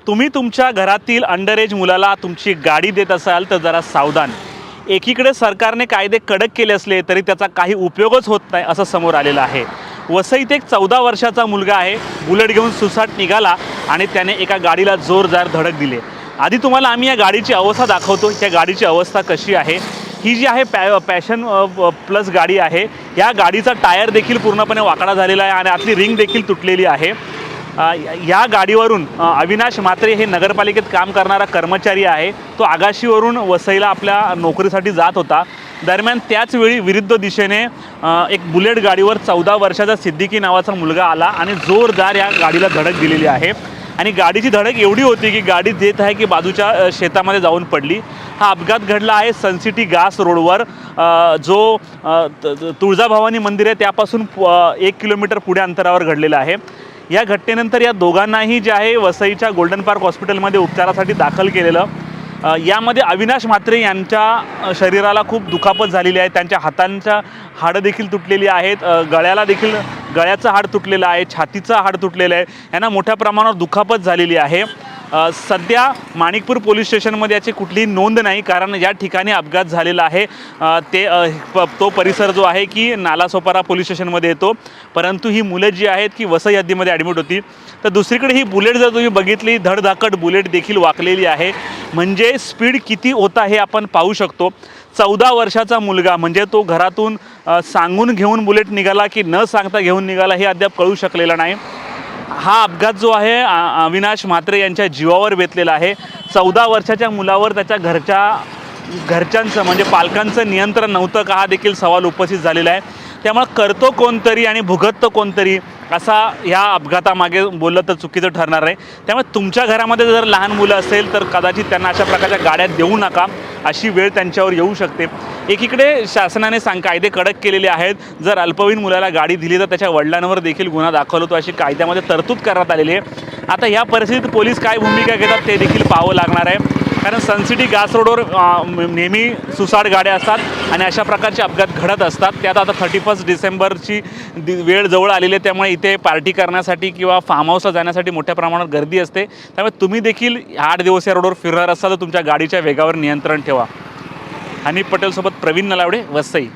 तुम्ही तुमच्या घरातील अंडर एज मुलाला तुमची गाडी देत असाल तर जरा सावधान। एकीकडे सरकारने कायदे कडक केले असले तरी त्याचा काही उपयोगच होत नाही असं समोर आलेलं आहे। वसईत एक 14 वर्षाचा मुलगा आहे, बुलेट घेऊन सुसाट निघाला आणि त्याने एका गाडीला जोरदार धडक दिली। आधी तुम्हाला आम्ही या गाडीची अवस्था दाखवतो। या गाडीची अवस्था कशी आहे, ही जी आहे पॅशन प्लस गाडी आहे। या गाडीचा टायर देखील पूर्णपणे वाकडा झालेला आहे आणि आतली रिंग देखील तुटलेली आहे। या गाडीवरून अविनाश म्हात्रे हे नगरपालिकेत काम करणारा कर्मचारी आहे। तो आगाशीवरून वसईला आपल्या नोकरीसाठी जात होता। दरम्यान त्याच वेळी विरुद्ध दिशेने एक बुलेट गाडीवर 14 वर्षाचा सिद्दीकी नावाचा मुलगा आला आणि जोरदार या गाडीला धडक दिलेली आहे। आणि गाडीची धडक एवढी होती की गाडी देत आहे की बाजूच्या शेतामध्ये जाऊन पडली। हा अपघात घडला आहे सनसिटी घास रोडवर, जो तुळजाभवानी मंदिर आहे त्यापासून 1 किलोमीटर पुढे अंतरावर घडलेला आहे। या घटनेनंतर या दोघांनाही जे आहे वसईच्या गोल्डन पार्क हॉस्पिटलमध्ये उपचारासाठी दाखल केलेलं। यामध्ये अविनाश म्हात्रे यांच्या शरीराला खूप दुखापत झालेली आहे। त्यांच्या हातांच्या हाडं देखील तुटलेली आहेत, गळ्याला देखील गळ्याचं हाड तुटलेलं आहे, छातीचं हाड तुटलेलं आहे। यांना मोठ्या प्रमाणावर दुखापत झालेली आहे। सध्या माणिकपूर पोलीस स्टेशनमध्ये याची कुठलीही नोंद नाही, कारण या ठिकाणी अपघात झालेला आहे तो परिसर जो आहे की नालासोपारा पोलीस स्टेशनमध्ये येतो। परंतु ही मुलं जी आहेत की वसई हद्दीमध्ये ॲडमिट होती। तर दुसरीकडे ही बुलेट जर तुम्ही बघितली, धडधाकट बुलेट देखील वाकलेली आहे। म्हणजे स्पीड किती होता हे आपण पाहू शकतो। 14 वर्षाचा मुलगा, म्हणजे तो घरातून सांगून घेऊन बुलेट निघाला की न सांगता घेऊन निघाला हे अद्याप कळू शकलेलं नाही। हा अपघात जो आहे अविनाश म्हात्रे यांच्या जीवावर बेतलेला आहे। 14 वर्षाच्या मुलावर त्याच्या घरच्यांचं म्हणजे पालकांचं नियंत्रण नव्हतं का हा देखील सवाल उपस्थित झालेला आहे। त्यामुळे करतो कोणतरी आणि भुगततो कोणतरी असा ह्या अपघातामागे बोललं तर चुकीचं ठरणार आहे। त्यामुळे तुमच्या घरामध्ये जर लहान मुलं असेल तर कदाचित त्यांना अशा प्रकारच्या गाड्या देऊ नका, अशी वेळ त्यांच्यावर येऊ शकते। एकीकडे शासनाने कायदे कडक केलेले आहेत। जर अल्पवयीन मुलाला गाडी दिली तर त्याच्या वडिलांवर देखील गुन्हा दाखल होतो, अशी कायद्यामध्ये तरतूद करण्यात आलेली आहे। आता या परिस्थितीत पोलीस काय भूमिका घेतात ते देखील पाहावं लागणार आहे, कारण सनसिटी घास रोडवर नेहमी सुसाट गाड्या असतात आणि अशा प्रकारचे अपघात घडत असतात। त्यात आता 31 डिसेंबरची वेळ जवळ आलेली आहे, त्यामुळे इथे पार्टी करण्यासाठी किंवा फार्म हाऊसला जाण्यासाठी मोठ्या प्रमाणात गर्दी असते। त्यामुळे तुम्ही देखील 8 दिवस या रोडवर फिरणार असाल तर तुमच्या गाडीच्या वेगावर नियंत्रण ठेवा। हनीफ पटेलसोबत प्रवीण नलावडे, वसई।